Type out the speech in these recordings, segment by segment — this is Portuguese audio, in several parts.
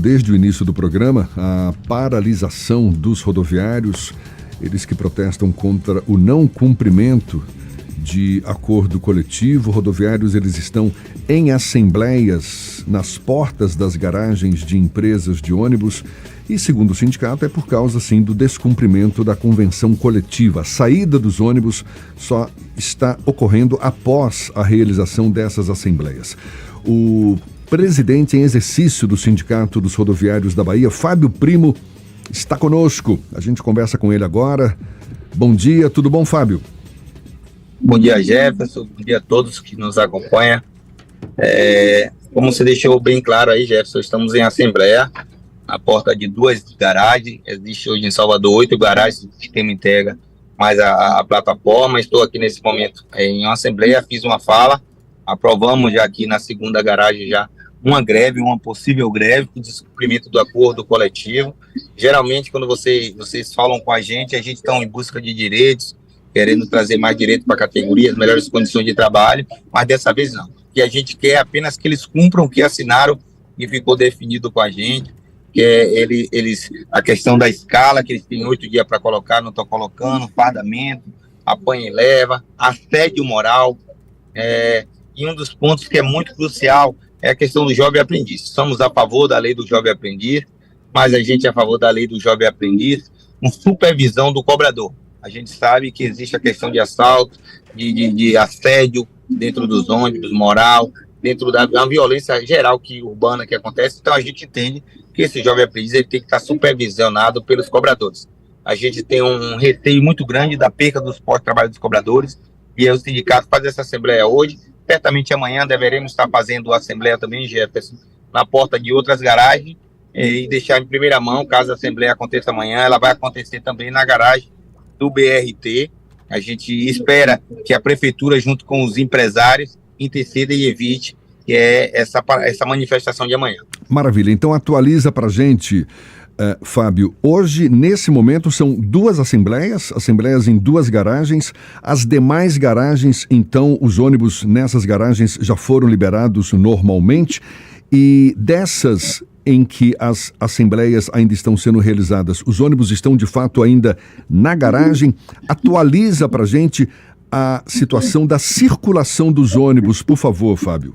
Desde o início do programa, a paralisação dos rodoviários, eles que protestam contra o não cumprimento de acordo coletivo. Rodoviários, eles estão em assembleias nas portas das garagens de empresas de ônibus e, segundo o sindicato, é por causa, sim, do descumprimento da convenção coletiva. A saída dos ônibus só está ocorrendo após a realização dessas assembleias. O presidente em exercício do Sindicato dos Rodoviários da Bahia, Fábio Primo, está conosco. A gente conversa com ele agora. Bom dia, tudo bom, Fábio? Bom dia, Jefferson. Bom dia a todos que nos acompanham. Como você deixou bem claro aí, Jefferson, estamos em assembleia, na porta de 2 garagens. Existe hoje em Salvador 8 garagens do sistema Integra, mais a plataforma. Estou aqui nesse momento em uma assembleia, fiz uma fala, aprovamos já aqui na segunda garagem já uma greve, uma possível greve por descumprimento do acordo coletivo. Geralmente, quando vocês falam com a gente está em busca de direitos, querendo trazer mais direito para a categoria, as melhores condições de trabalho, mas dessa vez não. O que a gente quer é apenas que eles cumpram o que assinaram e ficou definido com a gente, que é a questão da escala, que eles têm 8 dias para colocar, não estão colocando, fardamento, apanha e leva, assédio moral, e um dos pontos que é muito crucial é a questão do jovem aprendiz. Somos a favor da lei do jovem aprendiz, mas a gente é a favor da lei do jovem aprendiz com supervisão do cobrador. A gente sabe que existe a questão de assalto, de assédio dentro dos ônibus, moral, dentro da violência geral urbana que acontece. Então a gente entende que esse jovem aprendiz ele tem que estar supervisionado pelos cobradores. A gente tem um receio muito grande da perca dos postos de trabalho dos cobradores, e o sindicato faz essa assembleia hoje. Certamente amanhã deveremos estar fazendo a assembleia também, Jefferson, na porta de outras garagens, e deixar em primeira mão, caso a assembleia aconteça amanhã, ela vai acontecer também na garagem do BRT. A gente espera que a prefeitura, junto com os empresários, interceda e evite que essa manifestação de amanhã. Maravilha, então atualiza para a gente, Fábio. Hoje, nesse momento, são 2 assembleias em 2 garagens. As demais garagens, então, os ônibus nessas garagens já foram liberados normalmente, e dessas em que as assembleias ainda estão sendo realizadas, os ônibus estão de fato ainda na garagem. Atualiza para a gente a situação da circulação dos ônibus, por favor, Fábio.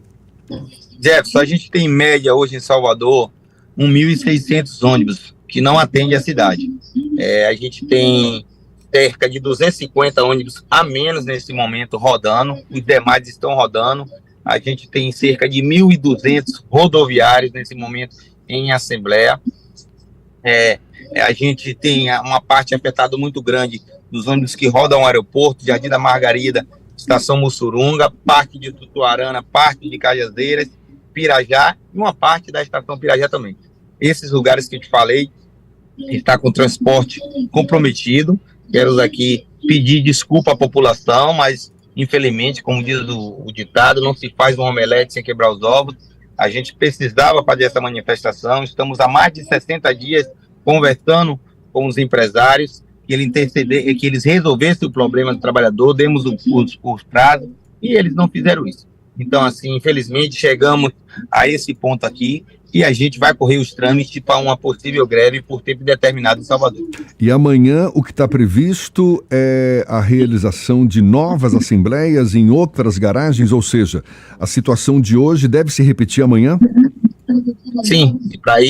Jefferson, a gente tem em média hoje em Salvador 1.600 ônibus que não atendem a cidade. A gente tem cerca de 250 ônibus a menos nesse momento rodando, os demais estão rodando. A gente tem cerca de 1.200 rodoviários nesse momento em assembleia. A gente tem uma parte afetada muito grande dos ônibus que rodam o aeroporto, Jardim da Margarida, Estação Mussurunga, parte de Tutuarana, parte de Cajazeiras, Pirajá e uma parte da Estação Pirajá também. Esses lugares que eu te falei está com o transporte comprometido. Quero aqui pedir desculpa à população, mas infelizmente, como diz o ditado, não se faz um omelete sem quebrar os ovos. A gente precisava fazer essa manifestação. Estamos há mais de 60 dias conversando com os empresários, que eles resolvessem o problema do trabalhador, demos os prazos e eles não fizeram isso. Então, assim, infelizmente, chegamos a esse ponto aqui e a gente vai correr os trâmites para uma possível greve por tempo determinado em Salvador. E amanhã o que está previsto é a realização de novas assembleias em outras garagens, ou seja, a situação de hoje deve se repetir amanhã? Sim,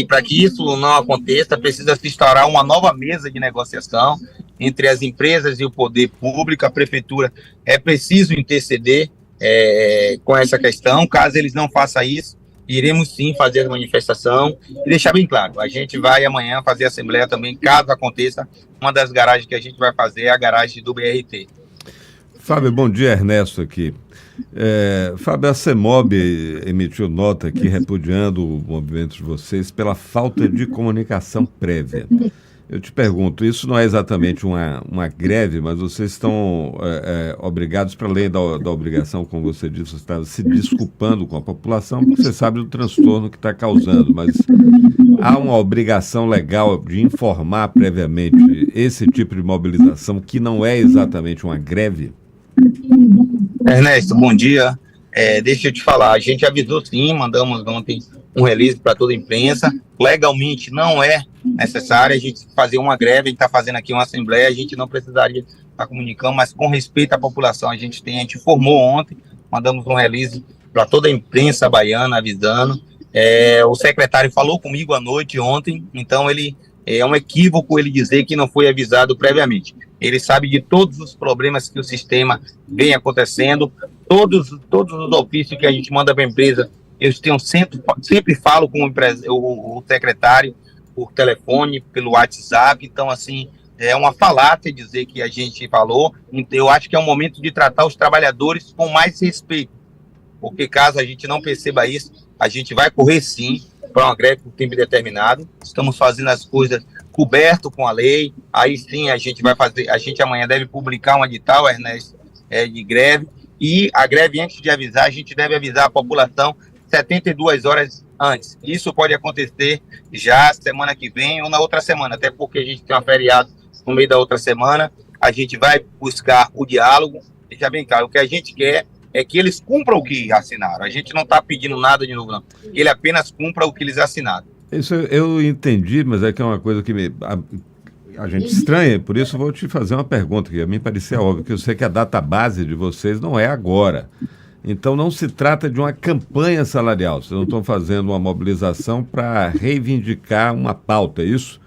para que isso não aconteça, precisa se instaurar uma nova mesa de negociação entre as empresas e o poder público. A prefeitura é preciso interceder com essa questão. Caso eles não façam isso, iremos sim fazer a manifestação e deixar bem claro, a gente vai amanhã fazer a assembleia também, caso aconteça. Uma das garagens que a gente vai fazer é a garagem do BRT. Fábio, bom dia, Ernesto aqui. Fábio, a CEMOB emitiu nota aqui repudiando o movimento de vocês pela falta de comunicação prévia. Eu te pergunto, isso não é exatamente uma greve, mas vocês estão obrigados, para além da obrigação, como você disse, você está se desculpando com a população, porque você sabe do transtorno que está causando, mas há uma obrigação legal de informar previamente esse tipo de mobilização, que não é exatamente uma greve? Ernesto, bom dia. Deixa eu te falar, a gente avisou sim, mandamos ontem um release para toda a imprensa. Legalmente não é necessário a gente fazer uma greve, a gente está fazendo aqui uma assembleia, a gente não precisaria estar comunicando, mas com respeito à população, a gente informou ontem, mandamos um release para toda a imprensa baiana avisando. O secretário falou comigo à noite ontem, então ele é um equívoco ele dizer que não foi avisado previamente. Ele sabe de todos os problemas que o sistema vem acontecendo, todos os ofícios que a gente manda para a empresa, eu sempre falo com o secretário por telefone, pelo WhatsApp. Então, assim, é uma falácia dizer que a gente falou. Então, eu acho que é um momento de tratar os trabalhadores com mais respeito, porque caso a gente não perceba isso, a gente vai correr sim para uma greve por tempo determinado. Estamos fazendo as coisas coberto com a lei. Aí sim a gente vai fazer, a gente amanhã deve publicar um edital, Ernesto, de greve. E a greve, antes de avisar, a gente deve avisar a população 72 horas antes. Isso pode acontecer já semana que vem ou na outra semana, até porque a gente tem um feriado no meio da outra semana. A gente vai buscar o diálogo. Deixa bem claro, o que a gente quer é que eles cumpram o que assinaram. A gente não está pedindo nada de novo, não. Ele apenas cumpra o que eles assinaram. Isso eu entendi, mas é que é uma coisa que a gente estranha, por isso vou te fazer uma pergunta, que a mim parecia óbvio, que eu sei que a database de vocês não é agora. Então não se trata de uma campanha salarial, vocês não estão fazendo uma mobilização para reivindicar uma pauta, é isso?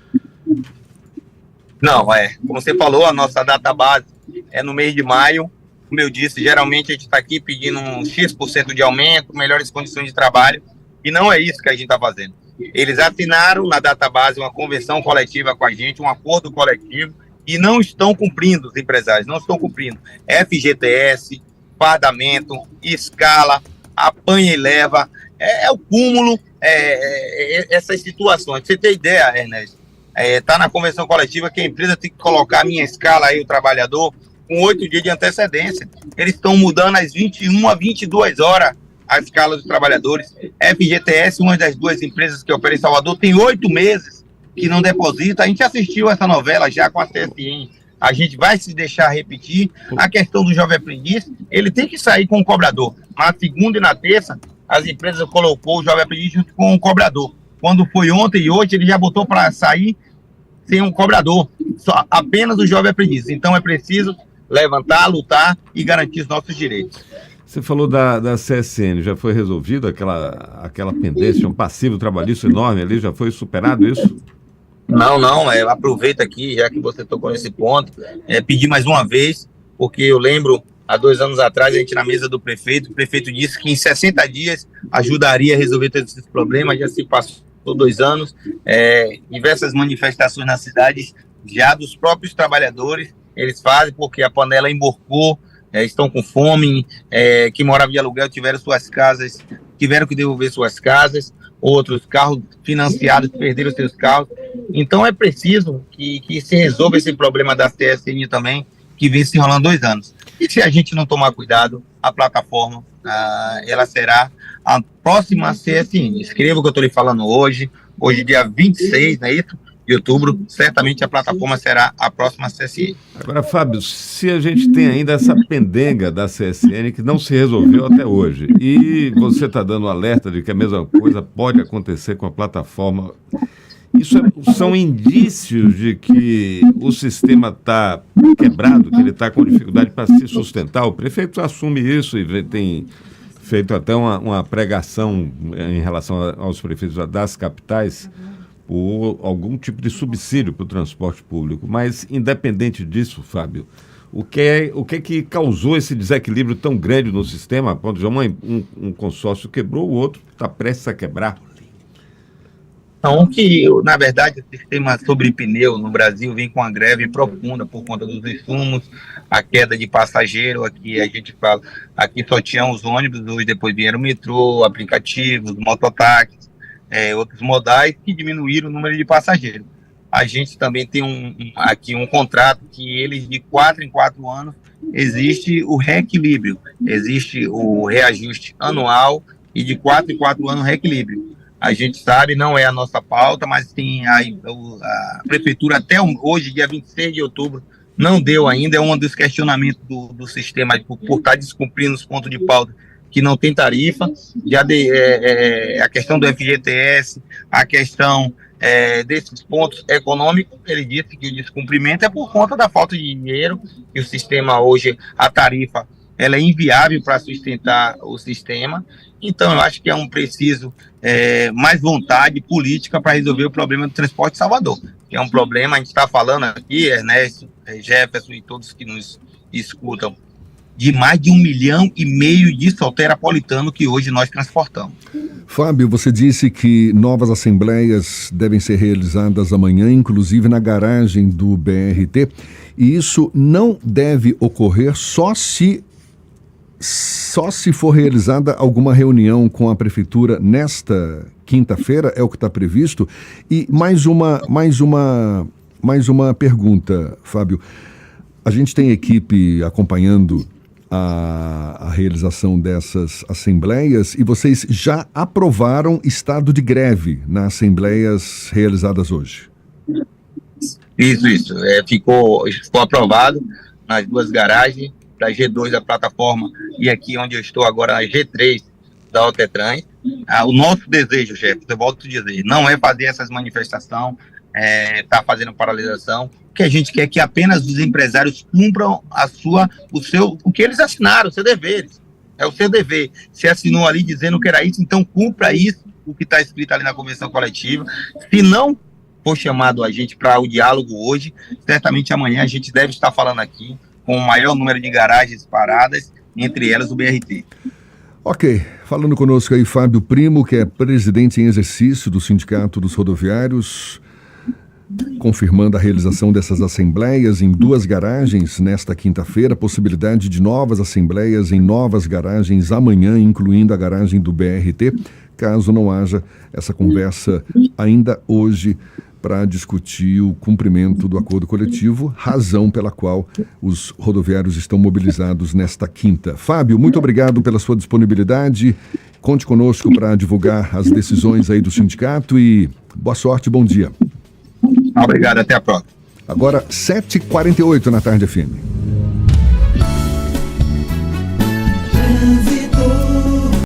Não, como você falou, a nossa database é no mês de maio. Como eu disse, geralmente a gente está aqui pedindo um X% de aumento, melhores condições de trabalho, e não é isso que a gente está fazendo. Eles assinaram na database uma convenção coletiva com a gente, um acordo coletivo, e não estão cumprindo, os empresários não estão cumprindo. FGTS, fardamento, escala, apanha e leva, é o cúmulo, essas situações. Pra você ter ideia, Ernesto, tá na convenção coletiva que a empresa tem que colocar a minha escala aí, o trabalhador, com 8 dias de antecedência. Eles estão mudando às 21 a 22 horas a escala dos trabalhadores. FGTS, uma das duas empresas que opera em Salvador, tem 8 meses que não deposita. A gente assistiu essa novela já com a CSN. A gente vai se deixar repetir. A questão do jovem aprendiz, ele tem que sair com o cobrador. Na segunda e na terça, as empresas colocou o jovem aprendiz junto com o cobrador. Quando foi ontem e hoje, ele já botou para sair sem um cobrador, apenas o jovem aprendiz. Então é preciso levantar, lutar e garantir os nossos direitos. Você falou da CSN, já foi resolvido aquela pendência, um passivo trabalhista enorme ali, já foi superado isso? Não, aproveito aqui, já que você tocou nesse ponto, pedir mais uma vez, porque eu lembro, há 2 anos atrás, a gente na mesa do prefeito, o prefeito disse que em 60 dias ajudaria a resolver todos esses problemas, já se passou 2 anos, diversas manifestações na cidade, já dos próprios trabalhadores, eles fazem porque a panela emborcou, estão com fome, que moravam de aluguel tiveram suas casas, tiveram que devolver suas casas, outros carros financiados perderam seus carros. Então é preciso que se resolva esse problema da CSN também, que vem se enrolando 2 anos. E se a gente não tomar cuidado, a plataforma ela será a próxima CSN. Escreva o que eu estou lhe falando hoje dia 26, não é isso? De outubro, certamente a plataforma será a próxima CSN. Agora, Fábio, se a gente tem ainda essa pendenga da CSN que não se resolveu até hoje, e você está dando alerta de que a mesma coisa pode acontecer com a plataforma, isso são indícios de que o sistema está quebrado, que ele está com dificuldade para se sustentar. O prefeito assume isso e tem feito até uma pregação em relação aos prefeitos das capitais, por algum tipo de subsídio para o transporte público. Mas, independente disso, Fábio, o que é que causou esse desequilíbrio tão grande no sistema, a ponto de um consórcio quebrou, o outro está prestes a quebrar? Então, que, na verdade, o sistema sobre pneu no Brasil vem com uma greve profunda por conta dos insumos, a queda de passageiro, aqui a gente fala, aqui só tinham os ônibus, hoje depois vieram o metrô, aplicativos, mototáxis, outros modais que diminuíram o número de passageiros. A gente também tem aqui um contrato que eles de 4 em 4 anos existe o reequilíbrio, existe o reajuste anual e de 4 em 4 anos o reequilíbrio. A gente sabe, não é a nossa pauta, mas tem a prefeitura até hoje, dia 26 de outubro, não deu ainda, é um dos questionamentos do sistema por estar descumprindo os pontos de pauta que não tem tarifa, a questão do FGTS, a questão desses pontos econômicos. Ele disse que o descumprimento é por conta da falta de dinheiro, e o sistema hoje, a tarifa, ela é inviável para sustentar o sistema. Então, eu acho que é preciso mais vontade política para resolver o problema do transporte de Salvador, que é um problema, a gente está falando aqui, Ernesto, Jefferson e todos que nos escutam, de mais de 1,5 milhão de soteropolitanos que hoje nós transportamos. Fábio, você disse que novas assembleias devem ser realizadas amanhã, inclusive na garagem do BRT, e isso não deve ocorrer só se for realizada alguma reunião com a prefeitura nesta quinta-feira, é o que está previsto. E mais uma pergunta, Fábio. A gente tem equipe acompanhando a realização dessas assembleias e vocês já aprovaram estado de greve nas assembleias realizadas hoje? Isso. Ficou aprovado nas duas garagens, da G2 da plataforma e aqui onde eu estou agora, a G3 da Altetrans. O nosso desejo, chefe, eu volto a dizer, não é fazer essas manifestações, tá fazendo paralisação. O que a gente quer é que apenas os empresários cumpram o que eles assinaram, os seus deveres. É o seu dever. Se assinou ali dizendo que era isso, então cumpra isso, o que está escrito ali na convenção coletiva. Se não for chamado a gente para o diálogo hoje, certamente amanhã a gente deve estar falando aqui com o maior número de garagens paradas, entre elas o BRT. Ok, falando conosco aí Fábio Primo, que é presidente em exercício do Sindicato dos Rodoviários, confirmando a realização dessas assembleias em 2 garagens nesta quinta-feira, possibilidade de novas assembleias em novas garagens amanhã, incluindo a garagem do BRT, caso não haja essa conversa ainda hoje para discutir o cumprimento do acordo coletivo, razão pela qual os rodoviários estão mobilizados nesta quinta. Fábio, muito obrigado pela sua disponibilidade. Conte conosco para divulgar as decisões aí do sindicato e boa sorte, bom dia. Obrigado, até a próxima. Agora, 7h48 na Tarde FM.